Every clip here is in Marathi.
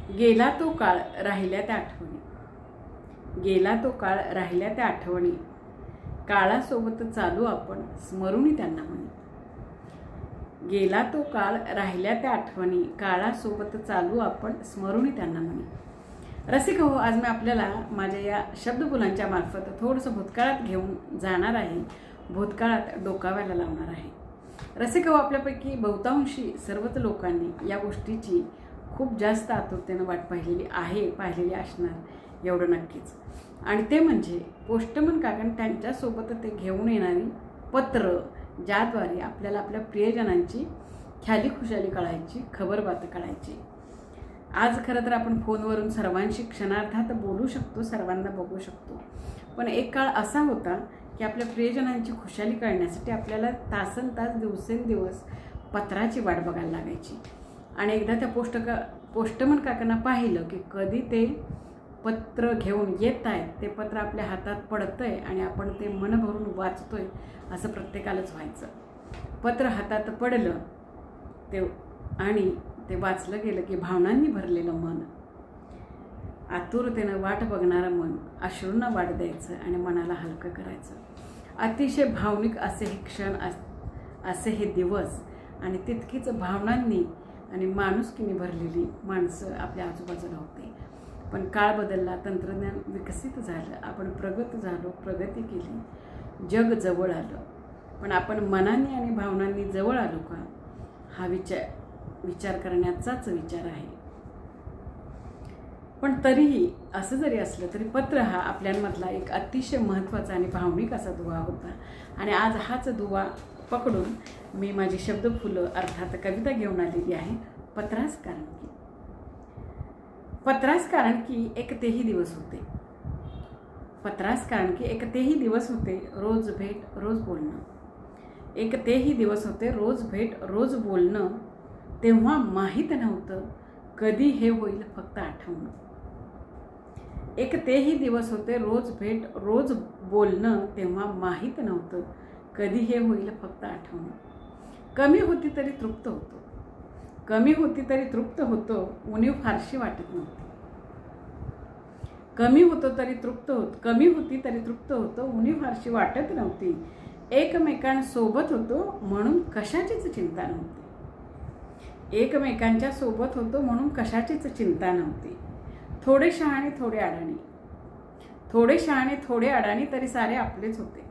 गेला तो काळ राहिल्या त्या आठवणी, गेला तो काळ राहिल्या त्या आठवणी, काळासोबत चालू आपण स्मरुनी त्यांना म्हणी। गेला तो काळ राहिल्या त्या आठवणी, काळासोबत चालू आपण स्मरुनी त्यांना म्हणी। रसिक हो, आज मी आपल्याला माझ्या या शब्दफुलांच्या मार्फत थोडंसं भूतकाळात घेऊन जाणार आहे, भूतकाळात डोकावायला लावणार आहे। रसिक हो, आपल्यापैकी बहुतांशी सर्वच लोकांनी या गोष्टीची खूप जास्त आतुरतेने वाट पाहिलेली असणार एवढं नक्कीच। आणि ते म्हणजे पोस्टमन काका त्यांच्यासोबत ते घेऊन येणारी पत्र, ज्याद्वारे आपल्याला आपल्या प्रियजनांची ख्याली खुशाली कळायची, खबरबात कळायची। आज खरं तर आपण फोनवरून सर्वांशी क्षणार्धात बोलू शकतो, सर्वांना बघू शकतो, पण एक काळ असा होता की आपल्या प्रियजनांची खुशाली कळण्यासाठी आपल्याला तासनतास दिवसेंदिवस पत्राची वाट बघायला लागायची। आणि एकदा त्या पोस्टमन काकांना पाहिलं की कधी ते पत्र घेऊन येत आहेत, ते पत्र आपल्या हातात पडतंय आणि आपण ते मन भरून वाचतोय, असं प्रत्येकालाच व्हायचं। पत्र हातात पडलं आणि ते वाचलं गेलं की भावनांनी भरलेलं मन, आतुरतेनं वाट बघणारं मन अश्रूंना वाट द्यायचं आणि मनाला हलकं करायचं। अतिशय भावनिक असे हे क्षण, असे हे दिवस, आणि तितकीच भावनांनी आणि माणुसकीने भरलेली माणसं आपल्या आजूबाजूला होते। पण काळ बदलला, तंत्रज्ञान विकसित झालं, आपण प्रगत झालो, प्रगती केली, जग जवळ आलं, पण आपण मनाने आणि भावनांनी जवळ आलो का, हा विचार करण्याचाच विचार आहे। पण तरीही असं जरी असलं तरी पत्र हा आपल्यामधला एक अतिशय महत्त्वाचा आणि भावनिक असा दुवा होता। आणि आज हाच दुवा पकडून मी माझी शब्दफुलं अर्थात कविता घेऊन आलेली आहे, पत्रास कारण की। पत्रास कारण की एक तेही दिवस होते, पत्रास कारण की एक तेही दिवस होते, रोज भेट रोज बोलणं। एक तेही दिवस होते, रोज भेट रोज बोलणं, तेव्हा माहीत नव्हतं कधी हे होईल फक्त आठवणं। एक तेही दिवस होते, रोज भेट रोज बोलणं, तेव्हा माहीत नव्हतं कधी हे होईल फक्त आठवणं। कमी होती तरी तृप्त होतो, कमी होती तरी तृप्त होतो, उणीव फारशी वाटत नव्हती। कमी होती तरी तृप्त होतो, उणीव फारशी वाटत नव्हती। एकमेकांसोबत होतो म्हणून कशाचीच चिंता नव्हती, एकमेकांच्या सोबत होतो म्हणून कशाचीच चिंता नव्हती। थोडे शहाणे थोडे अडाणी, थोडे शहाणे थोडे अडाणी तरी सारे आपलेच होते,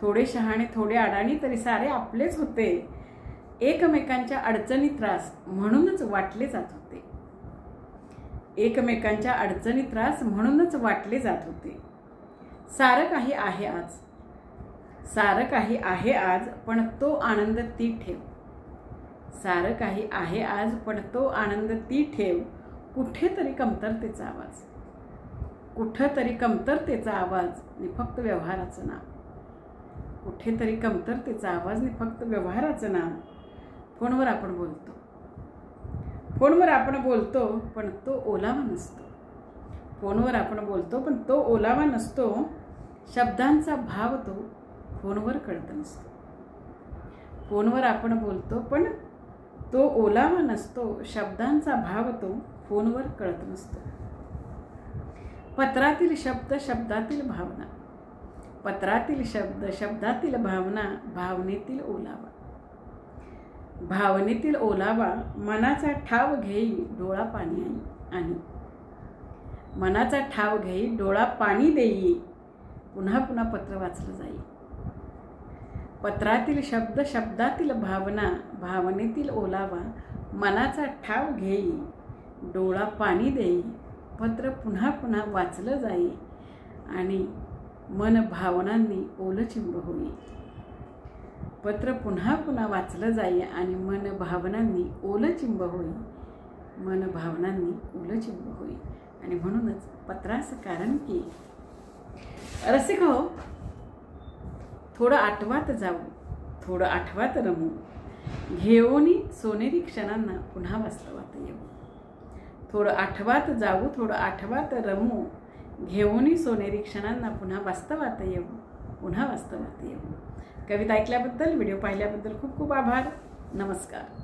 थोडे शहाणे थोडे अडाणी तरी सारे आपलेच होते। एकमेकांच्या अडचणी त्रास म्हणूनच वाटले जात होते, एकमेकांच्या अडचणी त्रास म्हणूनच वाटले जात होते। सारं काही आहे आज, सारं काही आहे आज, पण तो आनंद ती ठेव, सारं काही आहे आज, पण तो आनंद ती ठेव। कुठेतरी कमतरतेचा आवाज, कुठेतरी कमतरतेचा आवाज आणि फक्त व्यवहाराचं नाव, कुठेतरी कमतरतेचा आवाज आणि फक्त व्यवहाराचं नाव। फोनवर आपण बोलतो, फोनवर आपण बोलतो, पण तो ओलावा नसतो, फोनवर आपण बोलतो पण तो ओलावा नसतो। शब्दांचा भाव तो फोनवर कळत नसतो, फोनवर आपण बोलतो पण तो ओलावा नसतो, शब्दांचा भाव तो फोनवर कळत नसतो। पत्रातील शब्द शब्दातील भावना, पत्रातील शब्द शब्दातील भावना, भावनेतील ओलावा, भावनेतील ओलावा, मनाचा ठाव घेई डोळा पाणी आणि, मनाचा ठाव घेई डोळा पाणी देई, पुन्हा पुन्हा पत्र वाचलं जाई। पत्रातील शब्द शब्दातील भावना, भावनेतील ओलावा, मनाचा ठाव घेई डोळा पाणी देई, पत्र पुन्हा पुन्हा वाचलं जाई आणि मन भावनांनी ओलचिंब होई। पत्र पुन्हा पुन्हा वाचलं जाई आणि मन भावनांनी ओलचिंब होई, मन भावनांनी ओलचिंब होई। आणि म्हणूनच पत्रास कारण की। रसिक हो, थोडं आठवात जाऊ, थोडं आठवात रमू, घेऊनी सोनेरी क्षणांना पुन्हा वास्तवात येऊ। थोडं आठवात जाऊ, थोडं आठवात रमू, घेऊनी सोनेरी क्षणांना पुन्हा वास्तवात येऊ, पुन्हा वास्तवात येऊ। कविता ऐकल्याबद्दल, व्हिडिओ पाहिल्याबद्दल खूप खूप आभार। नमस्कार।